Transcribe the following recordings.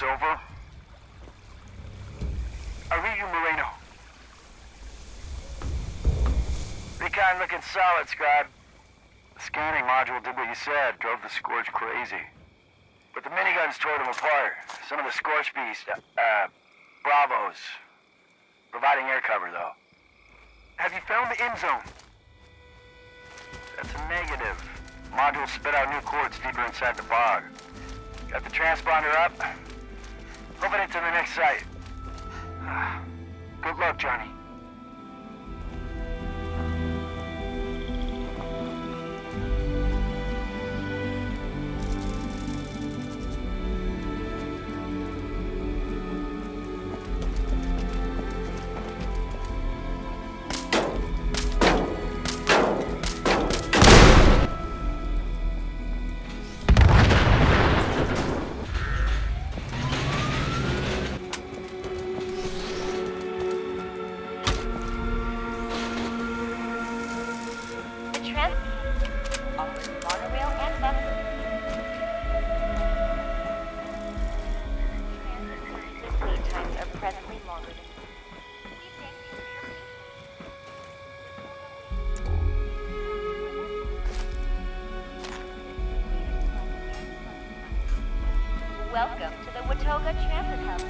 It's over. I read you, Moreno. Recon looking solid, Scribe. The scanning module did what you said, drove the Scorch crazy. But the miniguns tore them apart. Some of the Scorch beasts, Bravos. Providing air cover, though. Have you found the end zone? That's a negative. Module spit out new cords deeper inside the bog. Got the transponder up. Moving it to the next site. Good luck, Johnny. Welcome to the Watoga Transit Hub.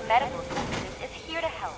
Medical Services is here to help.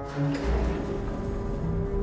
Here to help. Our friends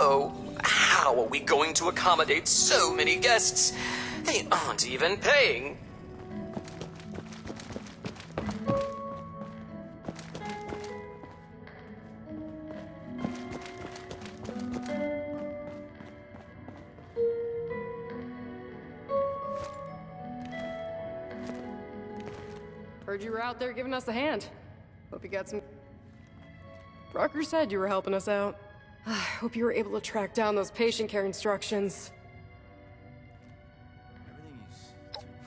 Oh, how are we going to accommodate so many guests? They aren't even paying. Heard you were out there giving us a hand. Hope you got some... Rucker said you were helping us out. I hope you were able to track down those patient care instructions.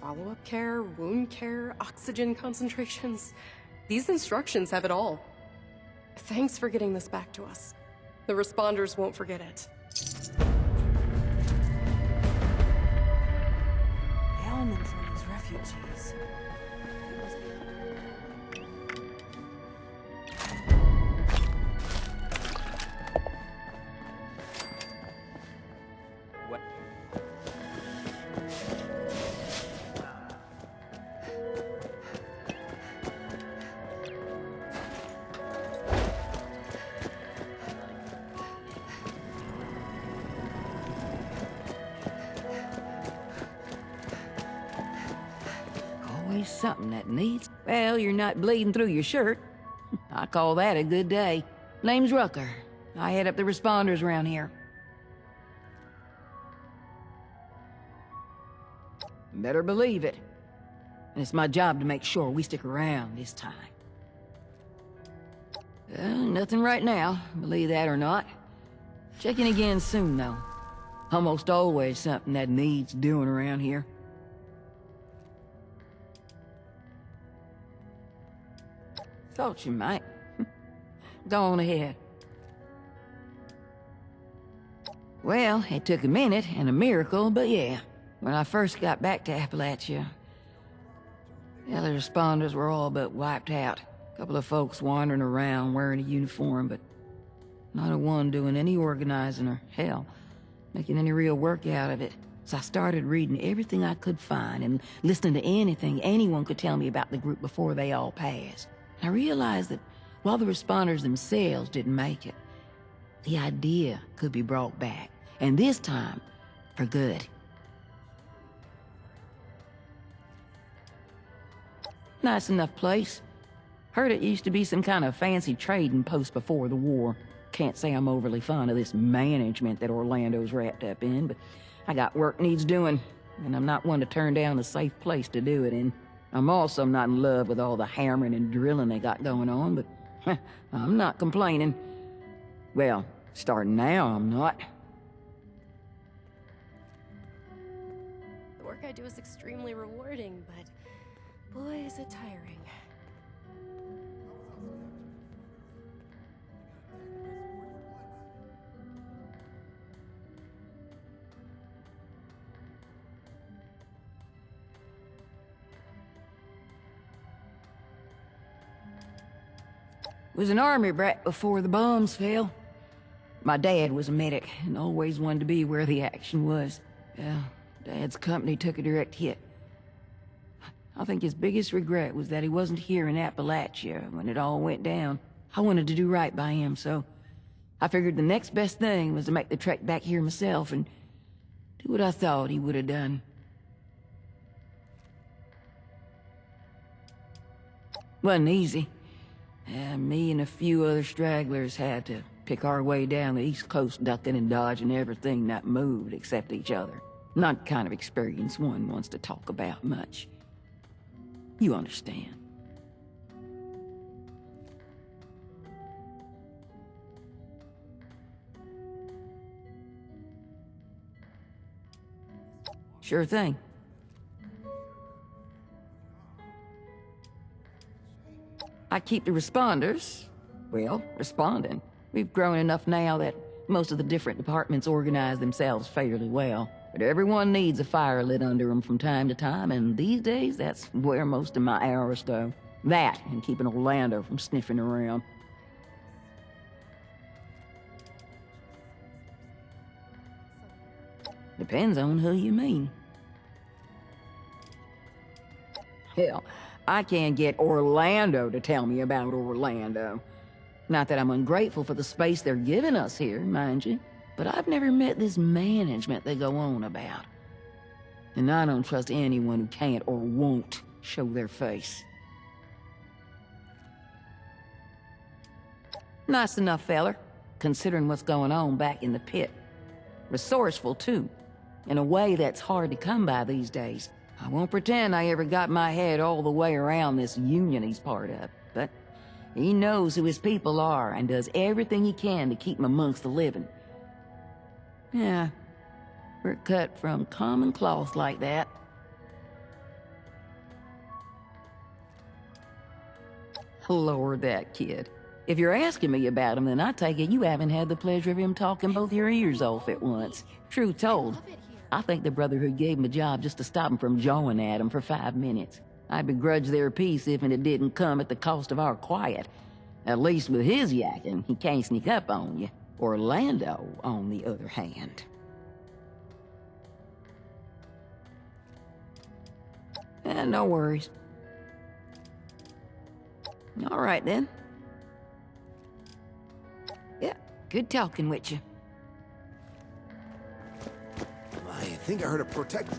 Follow-up care, wound care, oxygen concentrations. These instructions have it all. Thanks for getting this back to us. The responders won't forget it. Ailments on these refugees. always something that needs... Well, you're not bleeding through your shirt. I call that a good day. Name's Rucker. I head up the responders around here. Better believe it. And it's my job to make sure we stick around this time. Nothing right now, believe that or not. Checking again soon, though. Almost always something that needs doing around here. Thought you might. Go on ahead. Well, it took a minute and a miracle, but yeah. When I first got back to Appalachia, the other responders were all but wiped out. A couple of folks wandering around wearing a uniform, but not a one doing any organizing or, hell, making any real work out of it. So I started reading everything I could find and listening to anything anyone could tell me about the group before they all passed. I realized that while the responders themselves didn't make it, the idea could be brought back, and this time, for good. Nice enough place. Heard it used to be some kind of fancy trading post before the war. Can't say I'm overly fond of this management that Orlando's wrapped up in, but I got work needs doing, and I'm not one to turn down a safe place to do it in. I'm also not in love with all the hammering and drilling they got going on, but I'm not complaining. Well, starting now, I'm not. The work I do is extremely rewarding, but boy, is it tiring. Was an army brat before the bombs fell. My dad was a medic and always wanted to be where the action was. Yeah, Dad's company took a direct hit. I think his biggest regret was that he wasn't here in Appalachia when it all went down. I wanted to do right by him, so I figured the next best thing was to make the trek back here myself and do what I thought he would have done. Wasn't easy. Me and a few other stragglers had to pick our way down the East Coast, ducking and dodging everything that moved except each other. Not the kind of experience one wants to talk about much. You understand. Sure thing. I keep the responders, well, responding. We've grown enough now that most of the different departments organize themselves fairly well. But everyone needs a fire lit under them from time to time, and these days, that's where most of my hours go. That, and keeping Orlando from sniffing around. Depends on who you mean. Hell, I can't get Orlando to tell me about Orlando. Not that I'm ungrateful for the space they're giving us here, mind you, but I've never met this management they go on about. And I don't trust anyone who can't or won't show their face. Nice enough feller, considering what's going on back in the pit. Resourceful, too, in a way that's hard to come by these days. I won't pretend I ever got my head all the way around this union he's part of, but he knows who his people are and does everything he can to keep them amongst the living. Yeah, we're cut from common cloth like that. Lord, that kid. If you're asking me about him, then I take it you haven't had the pleasure of him talking both your ears off at once. Truth told, I think the Brotherhood gave him a job just to stop him from jawing at him for 5 minutes. I'd begrudge their peace if it didn't come at the cost of our quiet. At least with his yakking, he can't sneak up on you. Orlando, on the other hand. No worries. All right, then. Yeah, good talking with you. I think I heard a protect...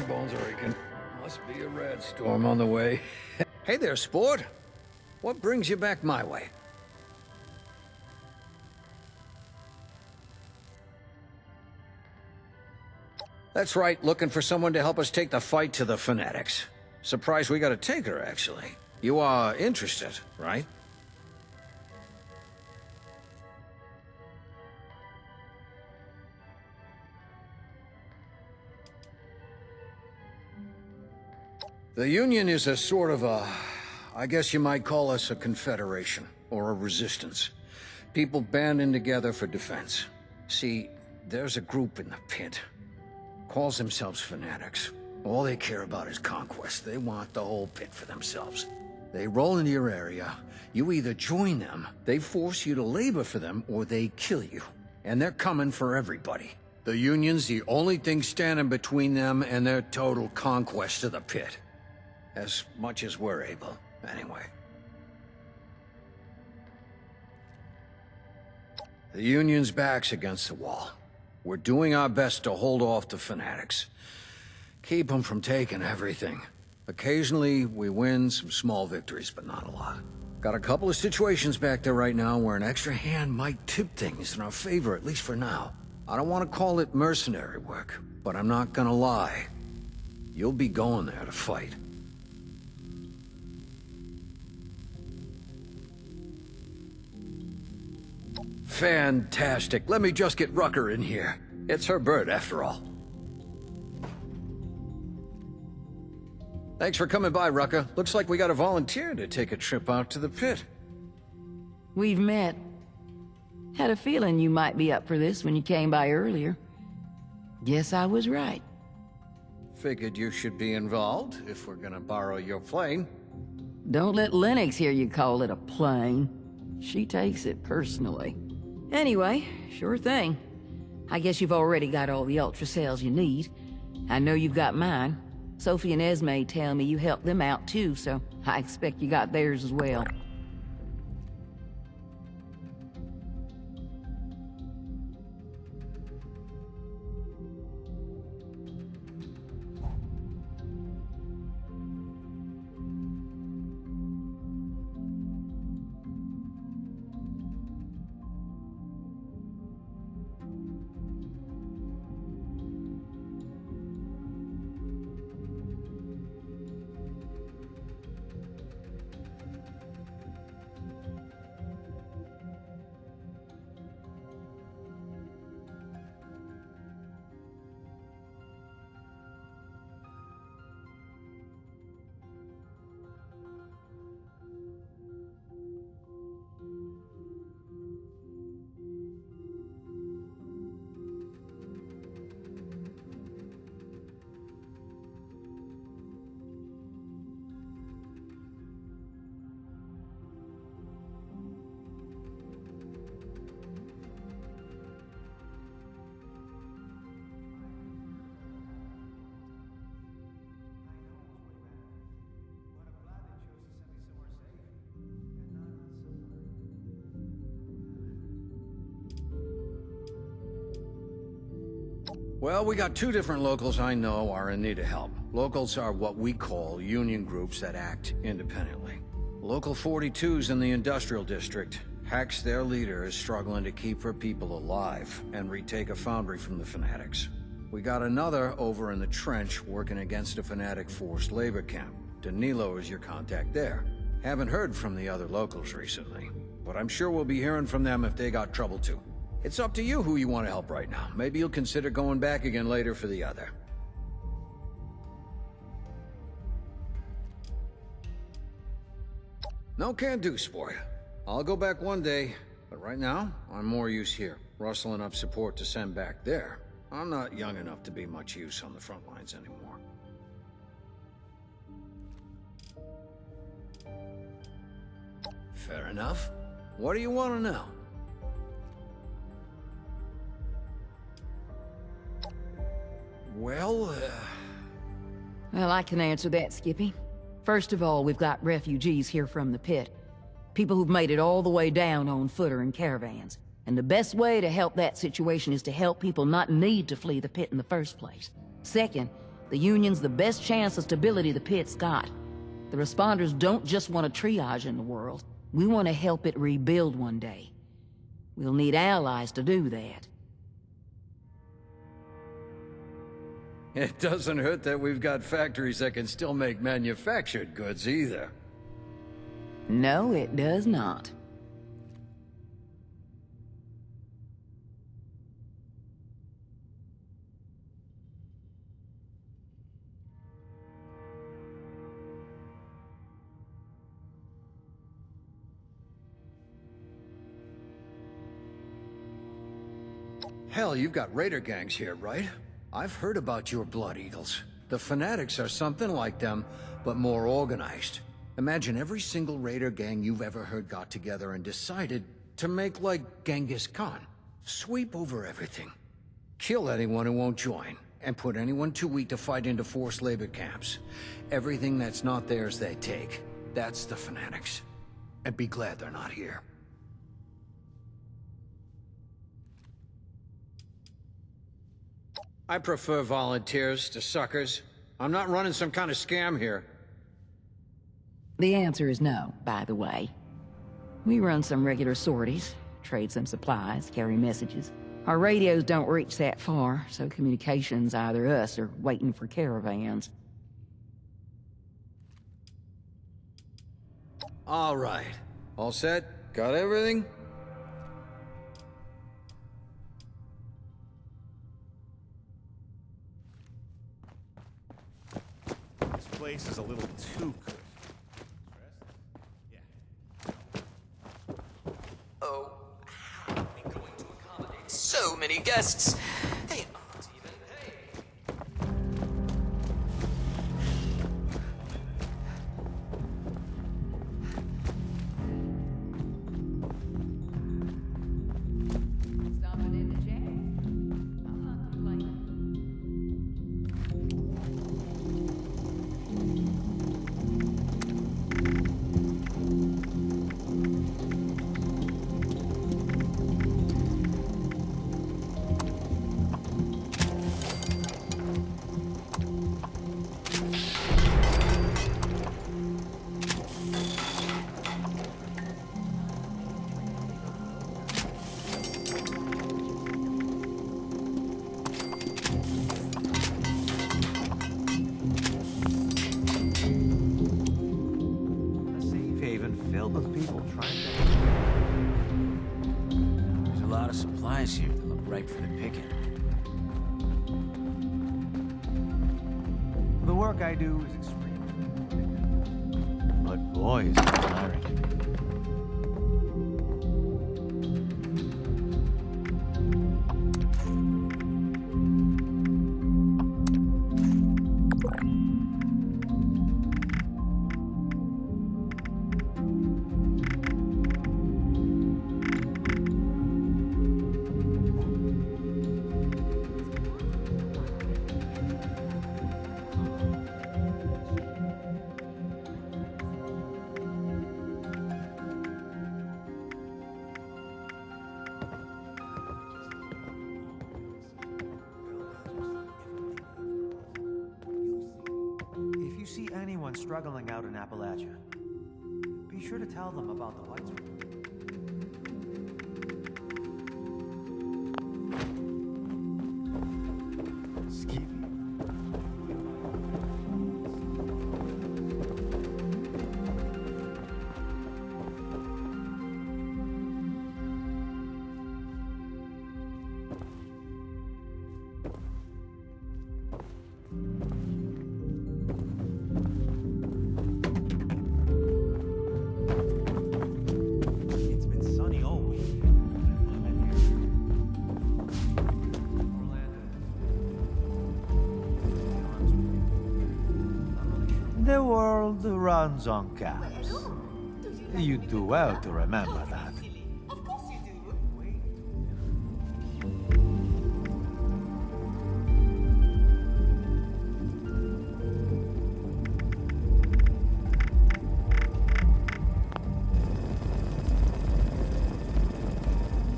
bones are aching. Must be a red storm on the way. Hey there, sport. What brings you back my way? That's right, looking for someone to help us take the fight to the Fanatics. Surprised we got a taker, actually. You are interested, right? The Union is a sort of a... I guess you might call us a confederation, or a resistance. People banding together for defense. See, there's a group in the pit. Calls themselves Fanatics. All they care about is conquest. They want the whole pit for themselves. They roll into your area. You either join them, they force you to labor for them, or they kill you. And they're coming for everybody. The Union's the only thing standing between them and their total conquest of the pit. As much as we're able, anyway. The Union's back's against the wall. We're doing our best to hold off the Fanatics. Keep them from taking everything. Occasionally, we win some small victories, but not a lot. Got a couple of situations back there right now where an extra hand might tip things in our favor, at least for now. I don't want to call it mercenary work, but I'm not gonna lie. You'll be going there to fight. Fantastic. Let me just get Rucker in here. It's her bird, after all. Thanks for coming by, Rucker. Looks like we got a volunteer to take a trip out to the pit. We've met. Had a feeling you might be up for this when you came by earlier. Guess I was right. Figured you should be involved, if we're gonna borrow your plane. Don't let Lennox hear you call it a plane. She takes it personally. Anyway, sure thing. I guess you've already got all the Ultra cells you need. I know you've got mine. Sophie and Esme tell me you helped them out too, so I expect you got theirs as well. Well, we got two different locals I know are in need of help. Locals are what we call union groups that act independently. Local 42's in the industrial district. Hex, their leader, is struggling to keep her people alive and retake a foundry from the Fanatics. We got another over in the trench working against a Fanatic forced labor camp. Danilo is your contact there. Haven't heard from the other locals recently, but I'm sure we'll be hearing from them if they got trouble too. It's up to you who you want to help right now. Maybe you'll consider going back again later for the other. No can do, sport. I'll go back one day, but right now, I'm more use here, rustling up support to send back there. I'm not young enough to be much use on the front lines anymore. Fair enough. What do you want to know? Well, Well, I can answer that, Skippy. First of all, we've got refugees here from the pit. People who've made it all the way down on foot or in caravans. And the best way to help that situation is to help people not need to flee the pit in the first place. Second, The Union's the best chance of stability the pit's got. The responders don't just want to triage in the world. We want to help it rebuild one day. We'll need allies to do that. It doesn't hurt that we've got factories that can still make manufactured goods either. No, it does not. Hell, you've got raider gangs here, right? I've heard about your Blood Eagles. The Fanatics are something like them, but more organized. Imagine every single raider gang you've ever heard got together and decided to make like Genghis Khan. Sweep over everything. Kill anyone who won't join, and put anyone too weak to fight into forced labor camps. Everything that's not theirs they take. That's the Fanatics. And be glad they're not here. I prefer volunteers to suckers. I'm not running some kind of scam here. The answer is no, by the way. We run some regular sorties, trade some supplies, carry messages. Our radios don't reach that far, so communication's either us or waiting for caravans. All right. All set? Got everything? This place is a little too good. Oh, how are we going to accommodate so many guests? They aren't even paid. Stopping in to chat. I'm not complaining. A safe haven filled with people trying to... There's a lot of supplies here that look ripe for the picking. The work I do is extremely... But boy, is it tiring. If you see anyone struggling out in Appalachia, be sure to tell them about the Whites. Skeevy. It's been sunny all week. The world runs on caps. You do well to remember that. Of course you do.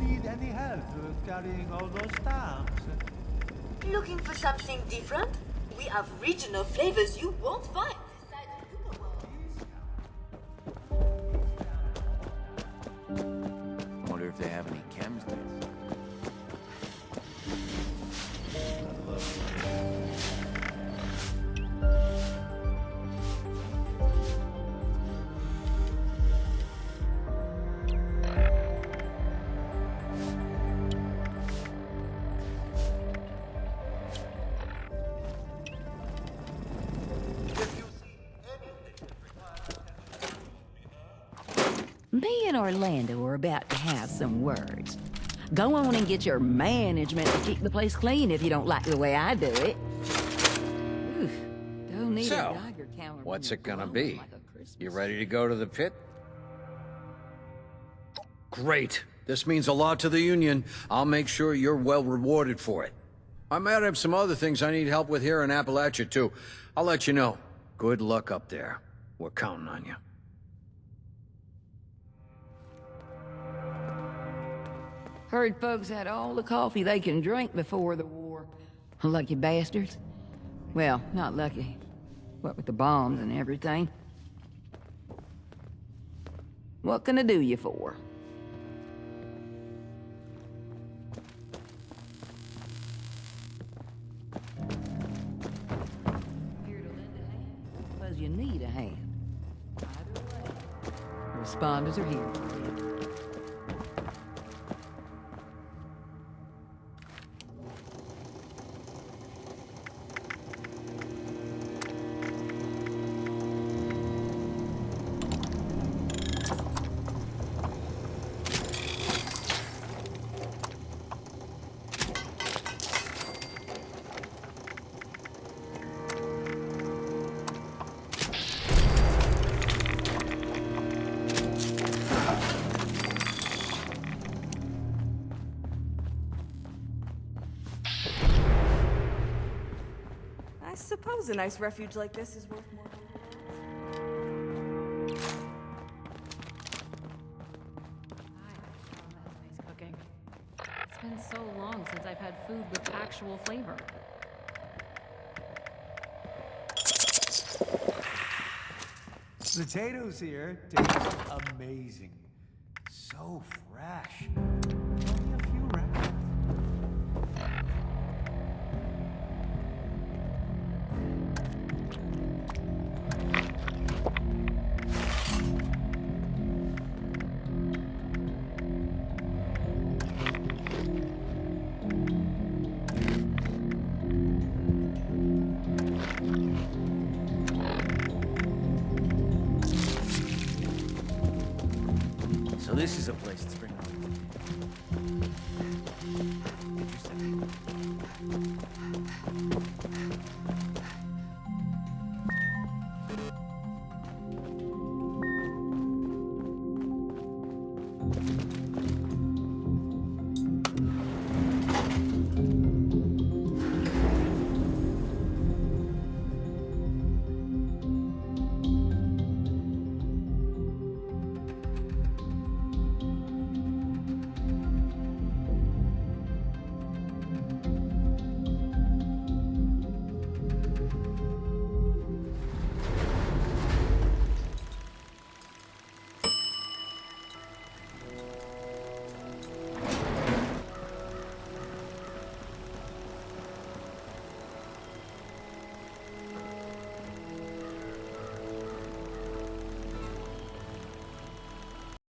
Need any help carrying all those stamps? Looking for something different? we have regional flavors you won't find inside the world. Wonder if they have any chems there. Me and Orlando are about to have some words. Go on and get your management to keep the place clean if you don't like the way I do it. Oof, don't need So, a Geiger counter. what's when it gonna you're be? glowing like a Christmas You ready to go to the pit? Great. This means a lot to the Union. I'll make sure you're well rewarded for it. I might have some other things I need help with here in Appalachia, too. I'll let you know. Good luck up there. We're counting on you. Heard folks had all the coffee they can drink before the war. Lucky bastards. Well, not lucky. What with the bombs and everything. What can I do you for? Here to lend a hand? Because you need a hand. Either way, the responders are here for you. I suppose a nice refuge like this is worth more. Nice cooking. It's been so long since I've had food with actual flavor. Potatoes here taste amazing. So fresh. Only a few rounds. So this is a place to